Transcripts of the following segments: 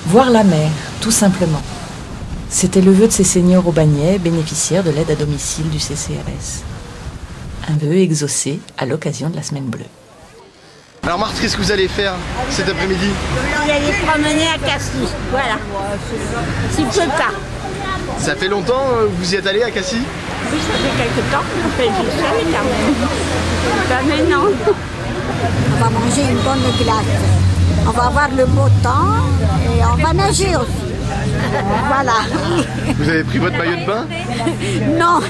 Voir la mer, tout simplement. C'était le vœu de ces seniors au Bagnet, bénéficiaires de l'aide à domicile du CCRS. Un vœu exaucé à l'occasion de la Semaine Bleue. Alors Marthe, qu'est-ce que vous allez faire cet après-midi? On allait promener à Cassis, voilà. S'il ne pleut pas. Ça fait longtemps que vous y êtes allé à Cassis? Oui, ça fait quelque temps. J'y suis allée quand même. Pas maintenant. On va manger une bonne glace. On va avoir le beau temps et on va nager aussi. Voilà. Vous avez pris votre maillot de bain? Non.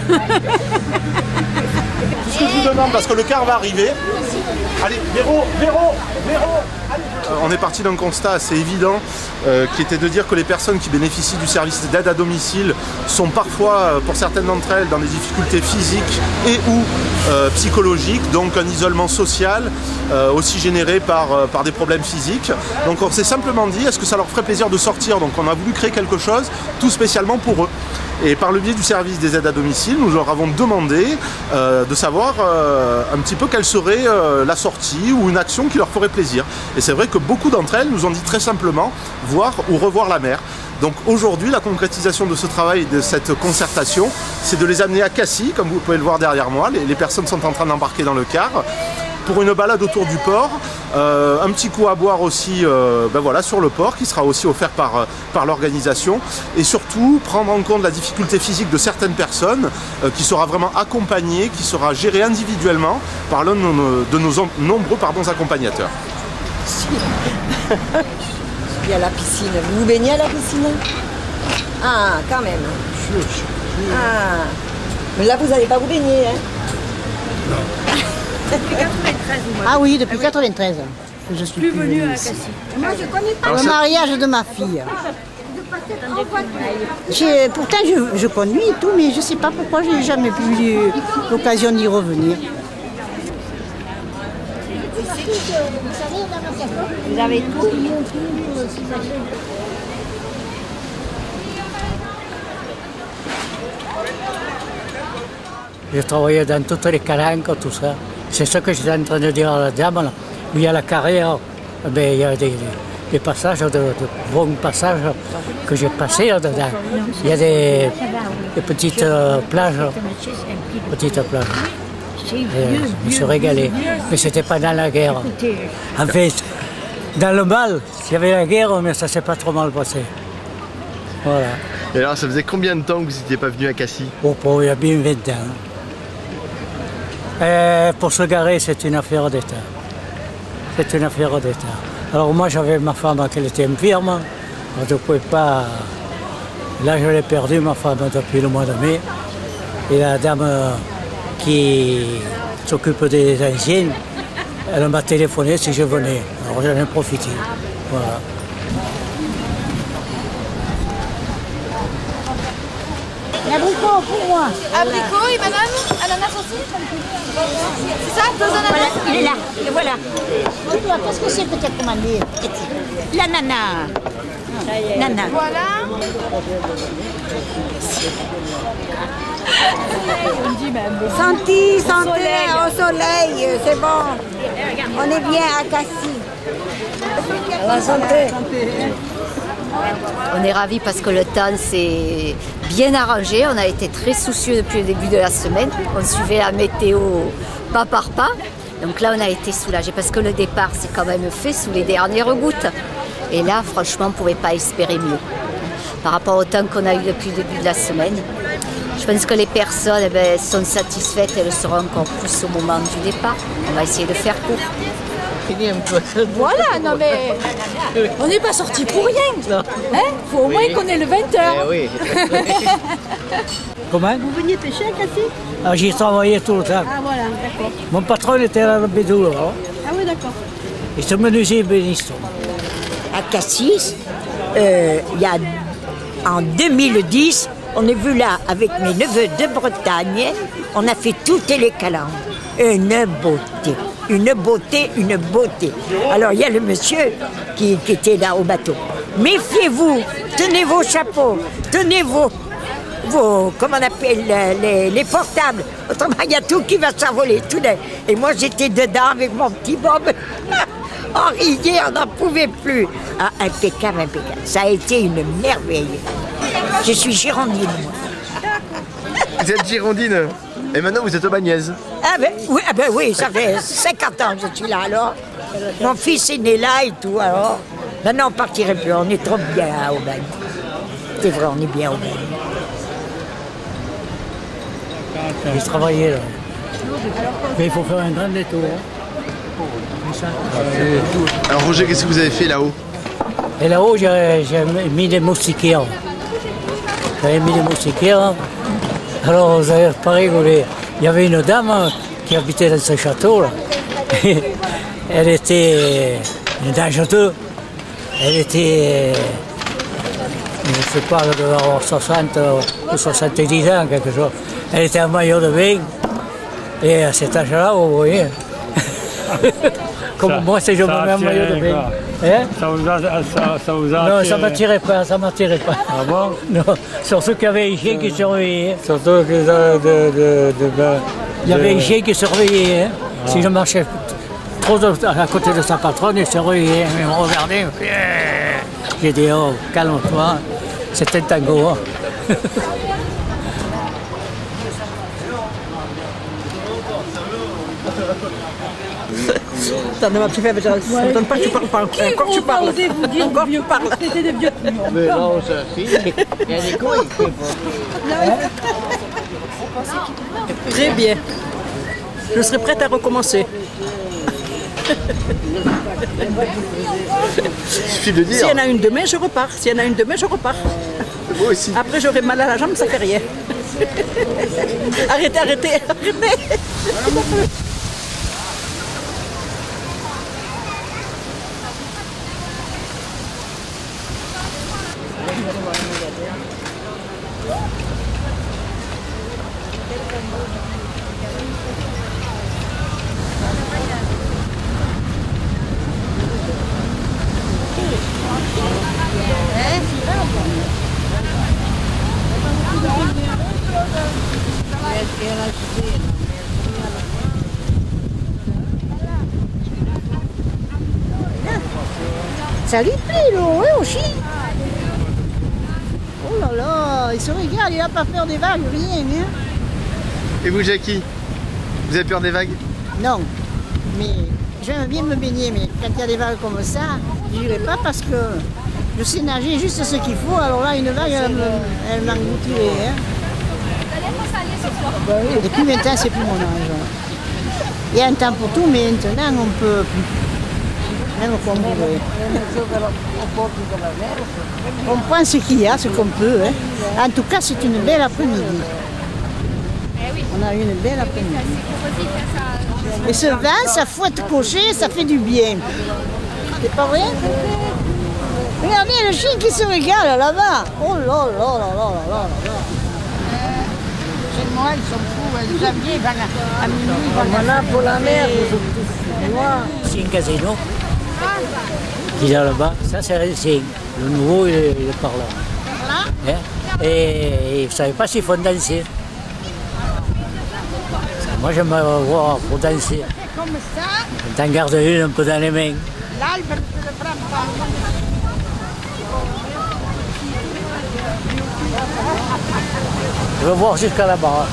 Ce que je vous demande, parce que le car va arriver. Allez, Véro, on est parti d'un constat assez évident qui était de dire que les personnes qui bénéficient du service d'aide à domicile sont parfois, pour certaines d'entre elles, dans des difficultés physiques et ou psychologiques, donc un isolement social aussi généré par des problèmes physiques. Donc on s'est simplement dit, est-ce que ça leur ferait plaisir de sortir? Donc on a voulu créer quelque chose tout spécialement pour eux. Et par le biais du service des aides à domicile, nous leur avons demandé de savoir un petit peu quelle serait la sortie ou une action qui leur ferait plaisir. Et c'est vrai que beaucoup d'entre elles nous ont dit très simplement voir ou revoir la mer. Donc aujourd'hui, la concrétisation de ce travail, de cette concertation, c'est de les amener à Cassis, comme vous pouvez le voir derrière moi. Les personnes sont en train d'embarquer dans le car pour une balade autour du port, un petit coup à boire aussi voilà, sur le port qui sera aussi offert par l'organisation, et surtout prendre en compte la difficulté physique de certaines personnes qui sera vraiment accompagnée, qui sera gérée individuellement par l'un de nos nombreux accompagnateurs. Il y a la piscine. Vous vous baignez à la piscine? Ah, quand même. Ah. Mais là, vous n'allez pas vous baigner, hein? Non. Depuis 93, moi. Ah oui, depuis 93. Je suis plus venue à Cassis. Moi, je connais pas. Le mariage de ma fille. Pourtant, je conduis et tout, mais je ne sais pas pourquoi je n'ai jamais eu l'occasion d'y revenir. Vous avez tout. J'ai travaillé dans toutes les calanques, tout ça. C'est ce que j'étais en train de dire à la dame, là. Où il y a la carrière, ben, il y a des passages, de bons passages que j'ai passés là-dedans. Il y a des petites plages. Je me suis régalé. Mais c'était pas dans la guerre. En fait, dans le mal, il y avait la guerre, mais ça s'est pas trop mal passé. Voilà. Et alors, ça faisait combien de temps que vous n'étiez pas venu à Cassis? Oh, il y a bien 20 ans. Pour se garer, c'est une affaire d'État. C'est une affaire d'État. Alors moi, j'avais ma femme qui était infirme. Je ne pouvais pas... Là, je l'ai perdu, ma femme, depuis le mois de mai. Et la dame qui s'occupe des anciens, elle m'a téléphoné si je venais. Alors j'en ai profité. Voilà. L'abricot pour moi. Abricot et madame? Ananas aussi? C'est ça? Deux ananas? Voilà, il est là. Et voilà. Et toi, qu'est-ce que c'est que tu as commandé? L'ananas. Nana. Voilà. Santé, santé, au soleil, c'est bon. On est bien à Cassis. À la santé. On est ravis parce que le temps s'est bien arrangé. On a été très soucieux depuis le début de la semaine. On suivait la météo pas par pas. Donc là, on a été soulagés parce que le départ s'est quand même fait sous les dernières gouttes. Et là, franchement, on ne pouvait pas espérer mieux. Par rapport au temps qu'on a eu depuis le début de la semaine, je pense que les personnes sont satisfaites et le seront encore plus au moment du départ. On va essayer de faire court. Voilà, non mais on n'est pas sortis pour rien. Hein? Faut au moins qu'on ait le 20h. Oui. Comment? Vous veniez pêcher à Cassis? Ah, j'y travaillais tout le temps. Ah voilà, d'accord. Mon patron était à la Bédou, là. Ah oui, d'accord. Et ce menuisier bénisson. À Cassis, en 2010, on est venu là avec mes neveux de Bretagne. On a fait toutes les calanques. Une beauté. Une beauté, une beauté. Alors il y a le monsieur qui était là au bateau. Méfiez-vous, tenez vos chapeaux, tenez vos comment on appelle, les portables. Autrement, il y a tout qui va s'envoler. Et moi, j'étais dedans avec mon petit bob. On riait, on n'en pouvait plus. Ah, impeccable, impeccable. Ça a été une merveille. Je suis girondine, moi. Vous êtes girondine et maintenant vous êtes aubagnaise. Ah ben oui, ça fait 50 ans que je suis là alors. Mon fils est né là et tout alors. Maintenant on partirait plus, on est trop bien à Aubagne. C'est vrai, on est bien à Aubagne. J'ai travaillé là. Mais il faut faire un grand détour. Alors Roger, qu'est-ce que vous avez fait là-haut? Et là-haut, j'ai mis des moustiquaires. J'avais mis des moustiquaires. Alors, vous n'avez pas rigolé. Il y avait une dame qui habitait dans ce château là. Elle était une âge 2. Elle était, je ne sais pas, elle devait avoir 60 ou 70 ans, quelque chose. Elle était en maillot de bain. Et à cet âge-là, vous voyez. Comme moi, c'est je me mets en maillot de bain. Hein? Ça vous a non, ça ne m'attirait pas, ça ne m'attirait pas. Ah bon? Non, surtout qu'il y avait un chien qui surveillait. Surtout que il y avait un chien qui surveillait. Hein? Ah. Si je marchais trop à côté de sa patronne, il surveillait. Il me regardait. J'ai dit, oh, calme-toi, c'est un tango. Hein? Attendez, ma petite fille, ça ne donne pas que tu parles pas. Encore tu parles. Encore tu parles. C'était des vieux. Mais là, ça, si. Il y a des couilles. Très bien. Je serai prête à recommencer. Il suffit de dire. S'il y en a une demain, je repars. S'il y en a une demain, je repars. Moi aussi. Après, j'aurai mal à la jambe, ça fait rien. Arrêtez, arrêtez, arrêtez. Ça lui plaît, l'eau, oui, aussi. Oh là là, il se regarde, il va pas faire des vagues, rien. Hein. Et vous, Jackie, vous avez peur des vagues? Non, mais j'aime bien me baigner, mais quand il y a des vagues comme ça, je n'irai pas parce que je sais nager juste ce qu'il faut. Alors là, une vague, elle m'engloutirait. Hein. Depuis 20 ans, c'est plus mon âge. Il y a un temps pour tout, mais maintenant, on peut plus. Même comme vous voulez. On prend ce qu'il y a, ce qu'on peut. Hein. En tout cas, c'est une belle après-midi. On a eu une belle après-midi. Et ce vin, ça fouette cocher, ça fait du bien. C'est pas vrai? Regardez le chien qui se régale là-bas. Oh là là là là là là là. Chez moi, ils sont fous. Janvier, ils vont à minuit. Voilà pour la mer. C'est un casino. Qui est là-bas, ça c'est Racing. Le nouveau, il est par là. Hein? Et vous ne savez pas s'il faut danser. Moi, j'aime voir pour danser. T'en gardes une un peu dans les mains. Je veux voir jusqu'à là-bas.